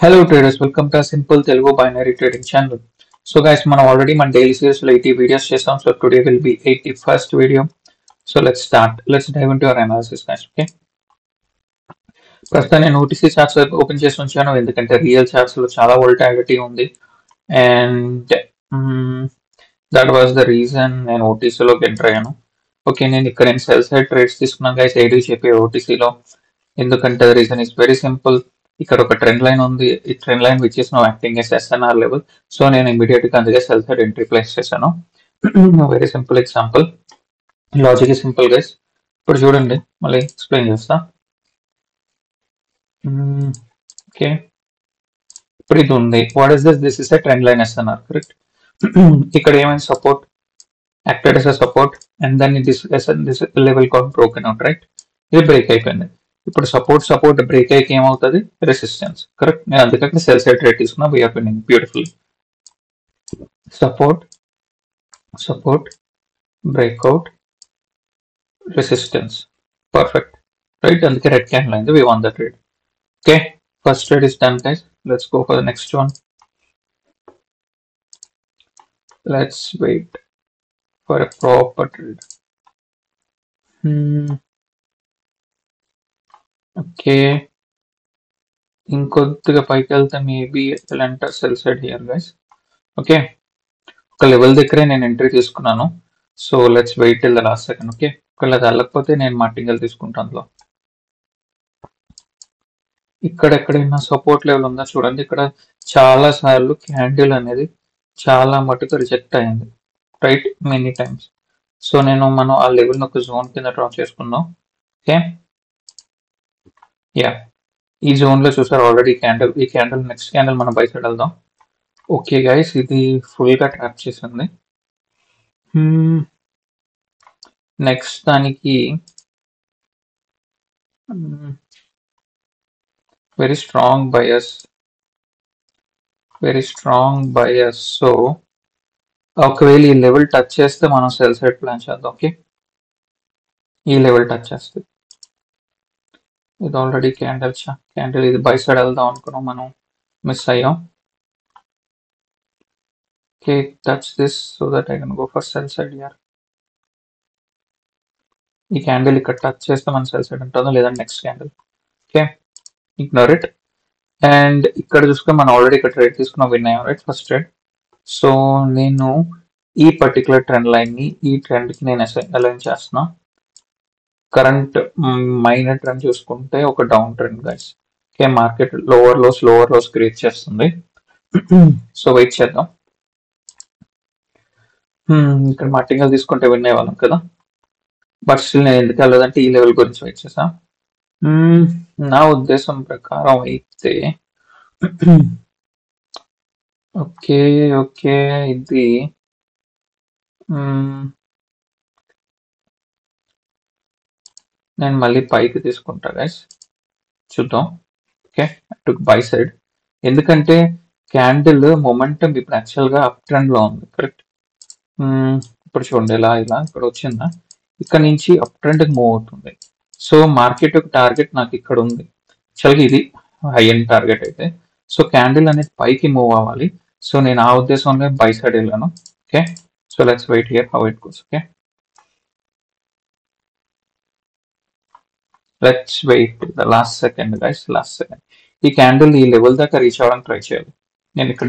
Hello traders, welcome to a simple Telugu binary trading channel. So guys, మనం already మన daily series లో 80 videos చేస్తాం. So today will be 81st video. So let's start. Let's dive into our analysis guys. Okay. ప్రస్తుతం నేను OTC charts open చేసి ఉంచాను ఎందుకంటే real charts లో చాలా వోల్టాలిటీ ఉంది and that was the reason నేను OTC లోకి ఎంటర్ అయ్యాను. ఓకే, నేను ఇక్కడ నేను సెల్ సైడ్ ట్రేడ్స్ తీసుకున్నాను గైస్ ఏడీ చెప్పి ఓటీసీలో. ఎందుకంటే రీజన్ ఇస్ వెరీ సింపుల్. ఇక్కడ ఒక ట్రెండ్ లైన్ ఉంది, ఈ trend line which is now acting as SNR level. So నేను ఇమీడియట్ గా అందుకే సెల్ సైడ్ ఎంట్రీ ప్లేస్ చేశాను. Very simple example, logic simple guys. ఇప్పుడు చూడండి, మళ్ళీ ఎక్స్ప్లెయిన్ చేస్తా. ఓకే, ఇప్పుడు ఇది ఉంది. What is this? This is a trend line SNR, correct? ఇక్కడ ఏమైంది? Support acted as a support and then this level got broken out, right? ఇది బ్రేక్ అయిపోయింది. ఇప్పుడు సపోర్ట్ బ్రేక్ అయ్యి ఏమవుతుంది? Resistance, correct? నేను అందుకని సెల్ సైడ్ ట్రేడ్ తీసుకున్నా. We're winning beautiful. Support breakout resistance, perfect, right? అందుకే రెడ్ క్యాండిల్ అయింది. We won the trade. Okay, first trade is done guys. Let's go for the next one. Let's wait for a proper trade. Okay, ఇంకొద్దిగా పైకి వెళ్తే maybe enter sell side here guys. Okay, ఒక level దగ్గరే నేను entry తీసుకున్నాను. So let's wait till the last second. Okay, ఒకవేళ అది వెళ్ళకపోతే నేను మార్టింగల్ తీసుకుంటాను అందులో. ఇక్కడ ఎక్కడైనా సపోర్ట్ లెవెల్ ఉందా చూడండి. ఇక్కడ చాలా సార్లు క్యాండిల్ అనేది చాలా మటుకు రిజెక్ట్ అయింది, రైట్? Many times. సో మనం ఆ లెవెల్ని ఒక జోన్ కింద డ్రా చేసుకుందాం. ఓకే, యా, ఈ జోన్ లో చూసారు ఆల్రెడీ ఈ క్యాండిల్ నెక్స్ట్ క్యాండిల్ మనం బై సైడ్ వెళ్దాం. ఓకే గైస్, ఇది ఫుల్ గా ట్రాప్ చేసింది. నెక్స్ట్ దానికి వెరీ స్ట్రాంగ్ బయస్. సో ఒకవేళ ఈ లెవెల్ టచ్ చేస్తే మనం సెల్ సైడ్ ప్లాన్ చేద్దాం. ఓకే, ఈ లెవెల్ టచ్ చేస్తే ఇది ఆల్రెడీ క్యాండిల్ ఇది బై సైడ్ వెళ్దాం అనుకున్నాం, మనం మిస్ అయ్యాం. Okay, touch this so that I can go for cell side here. ఈ క్యాండిల్ ఇక్కడ టచ్ చేస్తే మన సెల్ సైడ్ ఉంటుందో లేదంటే next candle. Okay, ignore it. And ఇక్కడ చూసుకొని మనం ఆల్రెడీ ఇక్కడ ట్రేడ్ తీసుకున్నాం, విన్ అయ్యాం, రైట్? First trade. సో నేను ఈ పర్టికులర్ ట్రెండ్ లైన్ ని ఈ ట్రెండ్ కి నేను అలైన్ చేస్తున్నా. కరెంట్ మైనర్ ట్రెండ్ చూసుకుంటే ఒక down trend guys. Okay, market lower lows create చేస్తుంది. సో వెయిట్ చేద్దాం. ఇక్కడ మార్టింగల్ తీసుకుంటే విన్ అయ్యేవాళ్ళం కదా, బట్ స్టిల్ నేను ఎందుకు వెళ్ళదంటే ఈ లెవెల్ గురించి వెయిట్ చేసా. నా ఉద్దేశం ప్రకారం అయితే ఓకే ఇది నేను మళ్ళీ పైకి తీసుకుంటా గైస్, చూద్దాం. ఓకే, టు బై సైడ్, ఎందుకంటే క్యాండిల్ మొమెంటం ఇప్పుడు యాక్చువల్గా అప్ ట్రెండ్ లో ఉంది, కరెక్ట్? ఇప్పుడు చూడండి, ఇలా ఇక్కడ వచ్చిందా, ఇక్కడ నుంచి అప్ ట్రెండ్ మూవ్ అవుతుంది. సో మార్కెట్ యొక్క టార్గెట్ నాకు ఇక్కడ ఉంది యాక్చువల్గా, ఇది హై ఎండ్ టార్గెట్ అయితే. సో క్యాండిల్ అనేది పైకి మూవ్ అవ్వాలి. సో నేను ఆ ఉద్దేశంలో బై సైడ్ వెళ్ళాను. Okay, so let's wait here how it goes. Okay, let's wait the last second guys, last second. ఈ క్యాండిల్ ఈ లెవెల్ దాకా రీచ్ అవ్వడానికి ట్రై చేయాలి. నేను ఇక్కడ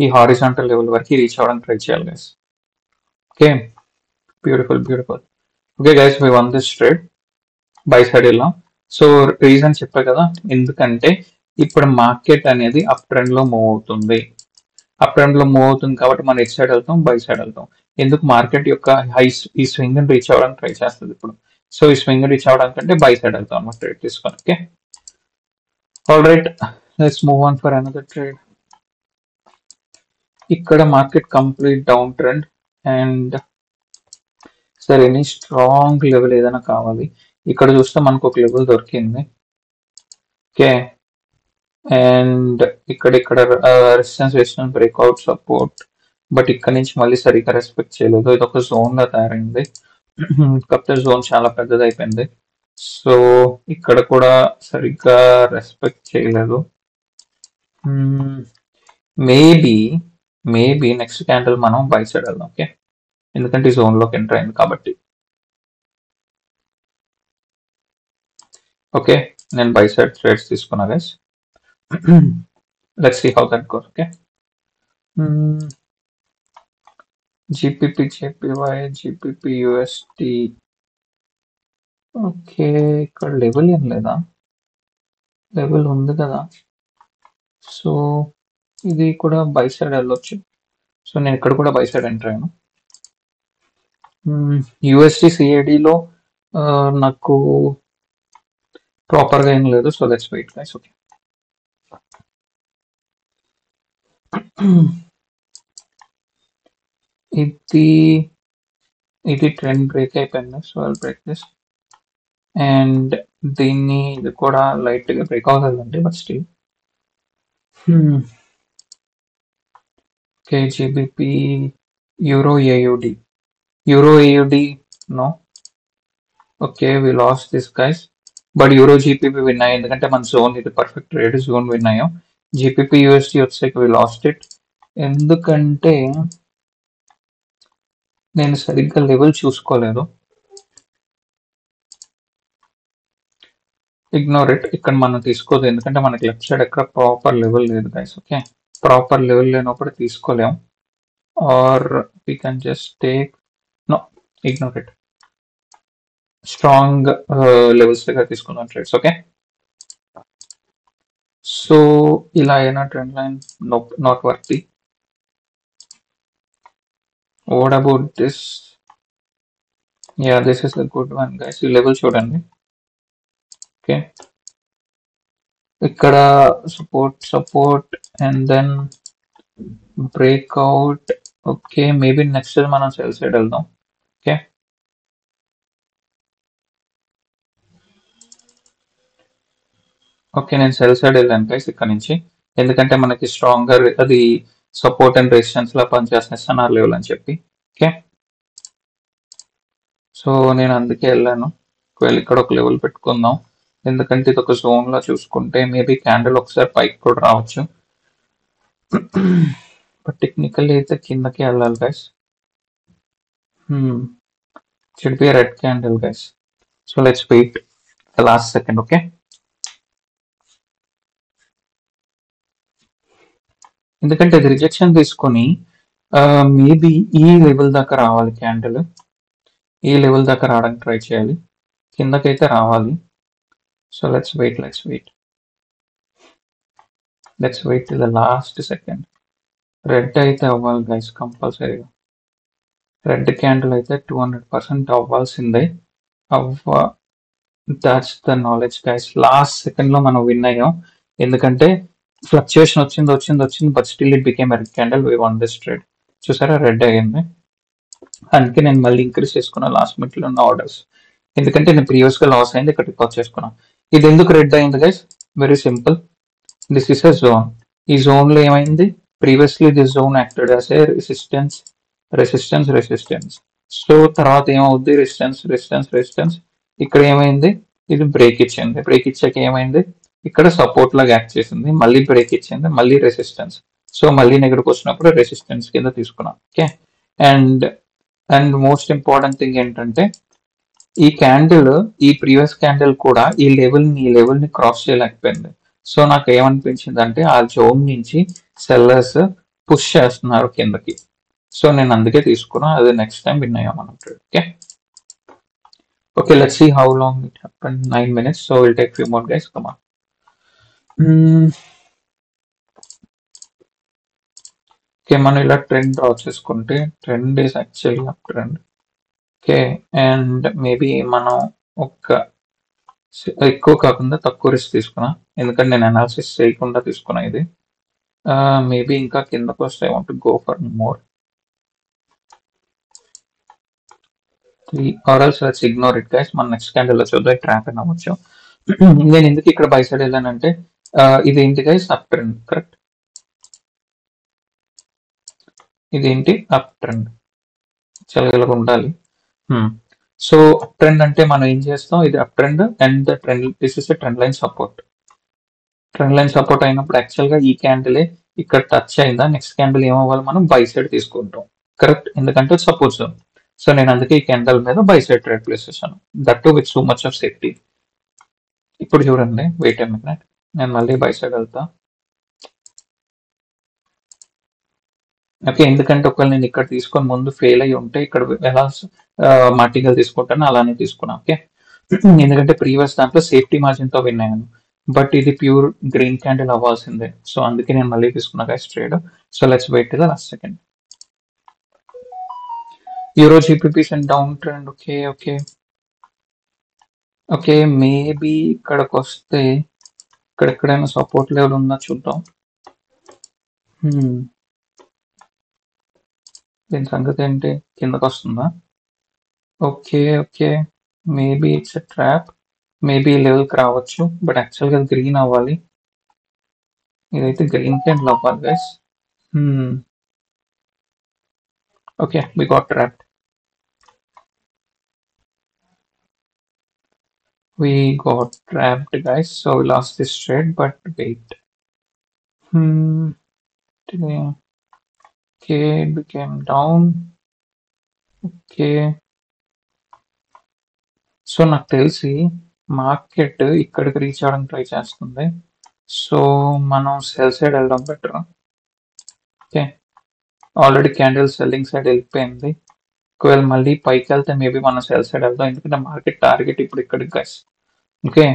ఈ హారిజాంటల్ లెవెల్ వరకు రీచ్ అవ్వడానికి ట్రై చేయాలి guys. Okay, beautiful. Okay guys, V one this trade, by side వెళ్ళాం. సో రీజన్ చెప్పా కదా, ఎందుకంటే ఇప్పుడు మార్కెట్ అనేది అప్ ట్రెండ్ లో మూవ్ అవుతుంది. కాబట్టి మనం ఎట్ సైడ్ వెళ్తాం, బై సైడ్ వెళ్తాం. ఎందుకు? మార్కెట్ యొక్క ఈ స్వింగ్ రీచ్ అవ్వడానికి ట్రై చేస్తుంది ఇప్పుడు. సో ఈ స్వింగ్ రీచ్ అవ్వడానికంటే బై సైడ్ వెళ్తాం అన్నమాట ట్రేడ్ తీసుకొని. Okay, all right, let's move on for another trade. ఇక్కడ market complete down trend and సరే ఎనీ స్ట్రాంగ్ లెవెల్ ఏదైనా కావాలి. ఇక్కడ చూస్తే మనకు ఒక లెవెల్ దొరికింది. ఓకే, అండ్ ఇక్కడ రెసిస్టెన్స్ బ్రేక్అవుట్ సపోర్ట్, బట్ ఇక్కడ నుంచి మళ్ళీ సరిగ్గా రెస్పెక్ట్ చేయలేదు. ఇది ఒక జోన్ గా తయారైంది, కాకపోతే జోన్ చాలా పెద్దది అయిపోయింది. సో ఇక్కడ కూడా సరిగ్గా రెస్పెక్ట్ చేయలేదు. మేబీ నెక్స్ట్ క్యాండిల్ మనం బై సైడ్ వెళ్దాం. ఓకే, ఎందుకంటే ఈ జోన్లోకి ఎంటర్ అయింది కాబట్టి. ఓకే, నేను బై సైడ్ ట్రేడ్స్ తీసుకున్నా guys. Let's see how that goes. Okay, GPP JPY GPP USD. Okay, ఇక్కడ లెవెల్ ఏం లేదా? లెవెల్ ఉంది కదా, సో ఇది కూడా బై సైడ్ వెళ్ళొచ్చు. సో నేను ఇక్కడ కూడా బై సైడ్ ఎంటర్ అయ్యాను. USD CADలో నాకు ప్రాపర్గా ఏం లేదు, so let's wait guys. Okay, ఇది ట్రెండ్ బ్రేక్ అయిపోయింది, so I'll break this. And దీన్ని ఇది కూడా లైట్గా బ్రేక్ అవుతుందండి, but still. Okay, GBP Euro AUD no. Okay, we lost this guys, but euro GPP win అయ్యాయి ఎందుకంటే మన జోన్ ఇది పర్ఫెక్ట్ ట్రేడ్ జోన్ విన్ అయ్యాం. GPP USD వచ్చేకి వి లాస్ట్ ఇట్ ఎందుకంటే నేను సరిగ్గా లెవెల్ చూసుకోలేదు. ఇగ్నోర్ ఇట్, ఇక్కడ మనం తీసుకోదు ఎందుకంటే మనకి లెఫ్ట్ సైడ్ ఎక్కడ ప్రాపర్ లెవెల్ లేదు గైస్. ఓకే, ప్రాపర్ లెవెల్ లేనప్పుడు తీసుకోలేం, or we can just take no, ignore it. Strong levels దగ్గర తీసుకుందాం ట్రేడ్స్. ఓకే, సో ఇలా అయినా trend line not worthy. What about this? Yeah, this is the good one guys. ఈ level చూడండి. Okay, ఇక్కడ support and then breakout. Okay, maybe next మనం sell side వెళ్దాం. Okay, okay నేను సెల్ సైడ్ వెళ్ళాను guys ఇక్కడ నుంచి, ఎందుకంటే మనకి స్ట్రాంగర్ అది సపోర్ట్ అండ్ రెసిస్టెన్స్ లా పనిచేస్తుంది SNR లెవెల్ అని చెప్పి. ఓకే, సో నేను అందుకే వెళ్ళాను. ఒకవేళ ఇక్కడ ఒక లెవెల్ పెట్టుకుందాం, ఎందుకంటే ఇది ఒక జోన్ లా చూసుకుంటే మేబీ క్యాండిల్ ఒకసారి పైకి కూడా రావచ్చు, బట్ టెక్నికల్లీ అయితే కిందకి వెళ్ళాలి guys. Should be red candle guys, so let's wait the last second. Okay, ఎందుకంటే ఇది రిజెక్షన్ తీసుకొని మేబీ ఈ లెవెల్ దాకా రావాలి క్యాండిల్, ఈ లెవెల్ దాకా రావడానికి ట్రై చేయాలి, కిందకైతే రావాలి. So let's wait till the last second. Red అయితే అవ్వాలి గైస్ కంపల్సరీగా, రెడ్ క్యాండిల్ అయితే 200% అవ్వాల్సిందే. That's the knowledge guys. Last second లో మనం విన్ అయ్యాం, ఎందుకంటే ఫ్లక్చుయేషన్ వచ్చింది, but still it became red candle. We won this trade. చూసారా, రెడ్ అయ్యింది, అందుకే నేను మళ్ళీ ఇంక్రీజ్ చేసుకున్నా లాస్ట్ మినిట్ లో ఉన్న ఆర్డర్స్, ఎందుకంటే నేను ప్రీవియస్ గా లాస్ అయింది, ఇక్కడ రికార్డ్ చేసుకున్నాను. ఇది ఎందుకు రెడ్ అయింది guys? Very simple, this is a zone. ఈ జోన్ లో ఏమైంది? Previously this zone acted as a resistance. So తర్వాత ఏమవుద్ది? రెసిస్టెన్స్. ఇక్కడ ఏమైంది? ఇది బ్రేక్ ఇచ్చింది, బ్రేక్ ఇచ్చాక ఏమైంది? ఇక్కడ సపోర్ట్ లాగా యాక్ట్ చేసింది, మళ్ళీ బ్రేక్ ఇచ్చింది, మళ్ళీ రెసిస్టెన్స్. సో మళ్ళీ నెగటివ్ వచ్చినప్పుడు రెసిస్టెన్స్ కింద తీసుకున్నాం. Okay, and most important thing ఏంటంటే ఈ క్యాండిల్, ఈ ప్రీవియస్ క్యాండిల్ కూడా ఈ లెవెల్ ని క్రాస్ చేయలేకపోయింది. సో నాకు ఏమనిపించింది అంటే ఆ జోన్ నుంచి సెల్లర్స్ పుష్ చేస్తున్నారు కిందకి, సో నేను అందుకే తీసుకున్నా. అది నెక్స్ట్ టైం విన్ అయ్యాం మనం trade. Okay, let's see how long it happen. 9 minutes, so will take few more guys. Come on. Okay, మనం ఇలా ట్రెండ్ డ్రా చేసుకుంటే trend is actually up trend. Okay, and maybe మనం ఎక్కువ కాకుండా తక్కువ risk తీసుకున్నా, ఎందుకంటే నేను అనాలిసిస్ చేయకుండా తీసుకున్నా ఇది. మేబీ ఇంకా కిందకు వస్తే I want go for more. Or else let's ignore it guys. మన నెక్స్ట్ క్యాండిల్ లో చూద్దాం ట్రాప్ అయినా అవ్వచ్చు. నేను ఎందుకు ఇక్కడ బై సైడ్ వెళ్ళానంటే ఇదేంటి గైస్? Up trend, correct? ఇదేంటి? అప్ ట్రెండ్, చాలా ఉండాలి. సో అప్ ట్రెండ్ అంటే మనం ఏం చేస్తాం? ఇది up trend and the trend, this is a trend line support. Trend line support అయినప్పుడు యాక్చువల్గా ఈ క్యాండిల్ ఇక్కడ టచ్ అయిందా, నెక్స్ట్ క్యాండిల్ ఏమవ్వాలి, మనం బై సైడ్ తీసుకుంటాం. కరెక్ట్, ఎందుకంటే సపోజ్ సో నేను అందుకే ఈ క్యాండిల్ మీద బై సైడ్ ట్రేడ్ ప్లేస్ చేశాను, that to with so much of safety. ఇప్పుడు చూడండి, వెయిట్ ఏ మినిట్, నేను మళ్ళీ బై సైడ్ వెళ్తా. ఓకే, ఎందుకంటే ఒకవేళ నేను ఇక్కడ తీసుకొని ముందు ఫెయిల్ అయ్యి ఉంటే ఇక్కడ ఎలా మార్టికల్ తీసుకుంటాను అలానే తీసుకున్నాను. ఓకే, ఎందుకంటే ప్రీవియస్ దాంట్లో సేఫ్టీ మార్జిన్ తో విన్ అయ్యాను, బట్ ఇది ప్యూర్ గ్రీన్ క్యాండిల్ అవ్వాల్సిందే. సో అందుకే నేను మళ్ళీ తీసుకున్నా guys trade. So let's wait till the last second. Euro GBPs and down trend. Okay okay okay, maybe ఇక్కడికి వస్తే ఇక్కడ ఎక్కడైనా సపోర్ట్ లెవెల్ ఉందా చూద్దాం. దీని సంగతి ఏంటి, కిందకు వస్తుందా? Okay okay, maybe it's a trap, maybe లెవెల్కి రావచ్చు, బట్ యాక్చువల్గా గ్రీన్ అవ్వాలి. ఇదైతే గ్రీన్ క్యాండిల్ అవ్వాలి guys. Okay, we got trapped. We got trapped guys, so we lost this trade, but wait. Okay, it became down. Okay, so నాకు తెలిసి market ఇక్కడికి reach అవ్వడానికి ట్రై చేస్తుంది, సో మనం సెల్ సైడ్ వెళ్ళడం better. Okay, already candle selling side వెళ్ళిపోయింది, ఒకవేళ మళ్ళీ పైకి వెళ్తే మేబీ మనం సెల్ సైడ్ వెళ్దాం, ఎందుకంటే మార్కెట్ టార్గెట్ ఇప్పుడు ఇక్కడికి గైస్. ఓకే,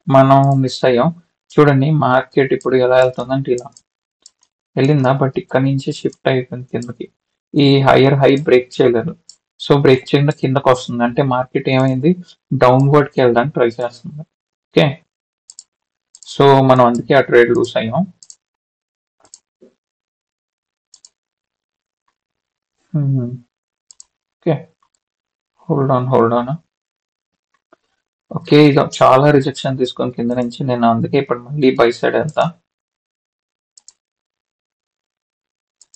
మనం మిస్ అయ్యాం. చూడండి మార్కెట్ ఇప్పుడు ఎలా వెళ్తుందంటే ఇలా వెళ్ళిందా, బట్ ఇక్కడ నుంచి షిఫ్ట్ అయిపోయింది కిందకి, ఈ హైయర్ హై బ్రేక్ చేయలేదు, సో బ్రేక్ చేయకుండా కిందకి వస్తుంది, అంటే మార్కెట్ ఏమైంది, డౌన్వర్డ్కి వెళ్ళడానికి ట్రై చేస్తుంది. ఓకే, సో మనం అందుకే ఆ ట్రేడ్ లూస్ అయ్యాం. Okay, hold on. ఓకే, ఇది చాలా రిజెక్షన్ తీసుకొని కింద నుంచి, నేను అందుకే ఇప్పుడు మళ్ళీ బై సైడ్ వెళ్తా.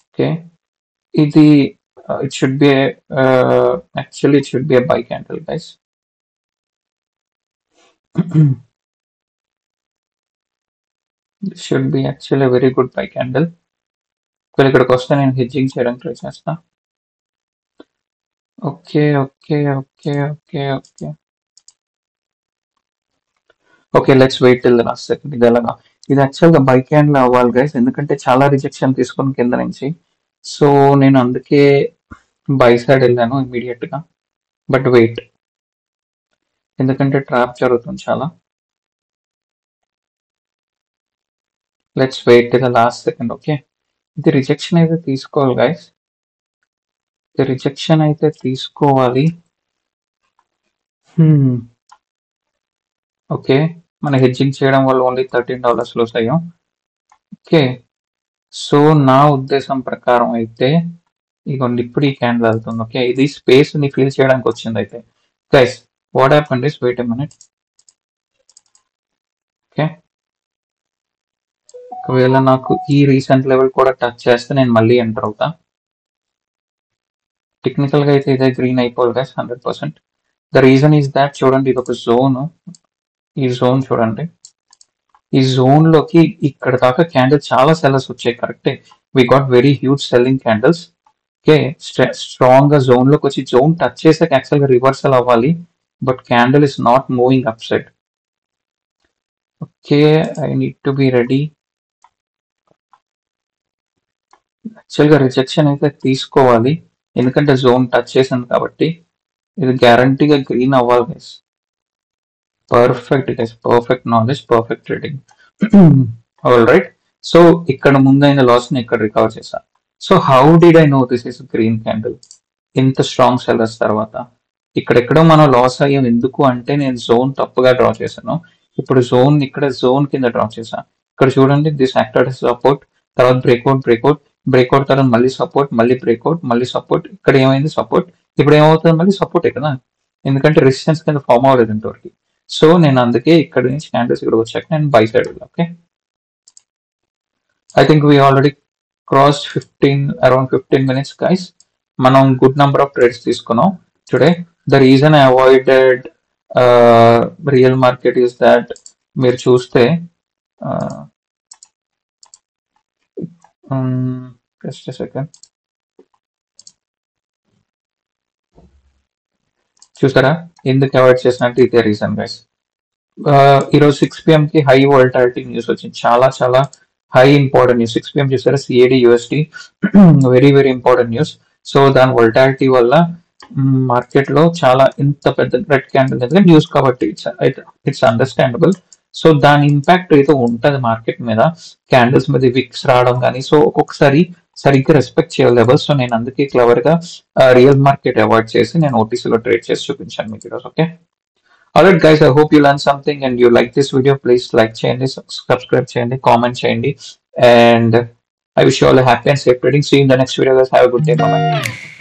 ఓకే, ఇది it should be actually it should be a buy candle guys. This should be actually a very good buy candle. ఇక్కడికి వస్తే నేను హెడ్జింగ్ చేయడానికి ట్రై చేస్తా. Okay let's wait till the last second. ఇది ఎలాగా, ఇది యాక్చువల్గా బై క్యాండిల్ అవ్వాలి గైస్, ఎందుకంటే చాలా రిజెక్షన్ తీసుకుని కింద నుంచి, సో నేను అందుకే బై సైడ్ వెళ్ళాను ఇమీడియట్ గా, బట్ వెయిట్, ఎందుకంటే ట్రాప్ జరుగుతుంది చాలా. Let's wait till the last second. Okay, ఇది రిజెక్షన్ అయితే తీసుకోవాలి గైస్, ఇది రిజెక్షన్ అయితే తీసుకోవాలి. ఓకే, మన హెడ్జింగ్ చేయడం వల్ల ఓన్లీ $13 లూస్ అయ్యాం. ఓకే, సో నా ఉద్దేశం ప్రకారం అయితే ఇగోండి ఇప్పుడు ఈ క్యాండిల్ వెళ్తుంది. ఓకే, ఇది స్పేస్ ని ఫిల్ చేయడానికి వచ్చింది. అయితే guys what happened is, wait a minute. Okay, ఒకవేళ నాకు ఈ రీసెంట్ లెవెల్ కూడా టచ్ చేస్తే నేను మళ్ళీ ఎంటర్ అవుతా. టెక్నికల్ గా అయితే ఇదే గ్రీన్ అయిపోవాలి guys 100%. The reason is that చూడండి, ఇది ఒక జోన్, ఈ జోన్ చూడండి, ఈ జోన్ లోకి ఇక్కడ దాకా క్యాండిల్ చాలా సెల్లర్స్ వచ్చాయి. కరెక్టే, we got very huge selling candles. Okay, strong గా జోన్ లోకి వచ్చి జోన్ టచ్ చేసాక యాక్చువల్ గా రివర్సల్ అవ్వాలి, but candle is not moving up side. Okay, I need to be ready. Actual గా రిజెక్షన్ అయితే తీసుకోవాలి, ఎందుకంటే జోన్ టచ్ చేసింది కాబట్టి. ఇది గ్యారంటీగా గ్రీన్ అవ్వాలి guys. Perfect guys, perfect knowledge, perfect trading. All right, so ఇక్కడ ముందైన లాస్ ని ఇక్కడ రికవర్ చేశా. So how did I know this is green candle? ఇంత స్ట్రాంగ్ సెల్లర్స్ తర్వాత ఇక్కడెక్కడో మనం లాస్ అయ్యాం. ఎందుకు అంటే నేను జోన్ తప్పుగా డ్రా చేశాను. ఇప్పుడు జోన్ ఇక్కడ జోన్ కింద డ్రా చేశా. ఇక్కడ చూడండి, దిస్ యాక్టెడ్ సపోర్ట్, తర్వాత బ్రేక్అవుట్ తర్వాత మళ్ళీ సపోర్ట్, మళ్ళీ బ్రేక్అవుట్, మళ్ళీ సపోర్ట్. ఇక్కడ ఏమైంది సపోర్ట్, ఇప్పుడు ఏమవుతుంది మళ్ళీ సపోర్ట్ కదా, ఎందుకంటే రెసిస్టెన్స్ కింద ఫామ్ అవ్వలేదు ఇంతవరకు. సో నేను అందుకే ఇక్కడ నుంచి క్యాండిల్స్ ఇక్కడ వచ్చాక నేను బై సైడ్ వెళ్ళా. Okay, I think we already cross around 15 minutes guys. మనం గుడ్ నెంబర్ ఆఫ్ ట్రేడ్స్ తీసుకున్నాం today. The reason I avoided real market is that మీరు చూస్తే జస్ట్ సెకండ్. చూసారా ఎందుకు అవాయిడ్ చేసినట్టు ఇదే రీజన్ గైస్. ఈరోజు 6 PM కి హై వోల్టాలిటీ న్యూస్ వచ్చింది, చాలా చాలా హై ఇంపార్టెంట్ న్యూస్. 6 PM చూసారా, CAD USD very very important news. So దాని వోల్టాలిటీ వల్ల మార్కెట్ లో చాలా ఇంత పెద్ద రెడ్ క్యాండిల్, ఎందుకంటే న్యూస్ కాబట్టి ఇట్స్ అండర్స్టాండబుల్. సో దాని ఇంపాక్ట్ అయితే ఉంటుంది మార్కెట్ మీద, క్యాండిల్స్ మీద విక్స్ రావడం కానీ. సో ఒక్కొక్కసారి సరిగ్గా రెస్పెక్ట్ చేయలేవు. సో నేను అందుకే క్లవర్ గా రియల్ మార్కెట్ అవాయిడ్ చేసి నేను ఓటీసీలో ట్రేడ్ చేసి చూపించాను మీకు ఈరోజు. Okay, alright guys, I hope you learned something and you like this video. Please like cheyandi, subscribe cheyandi, comment cheyandi, and I wish you all a happy and safe trading. See you in the next video guys. Have a good day. Bye bye.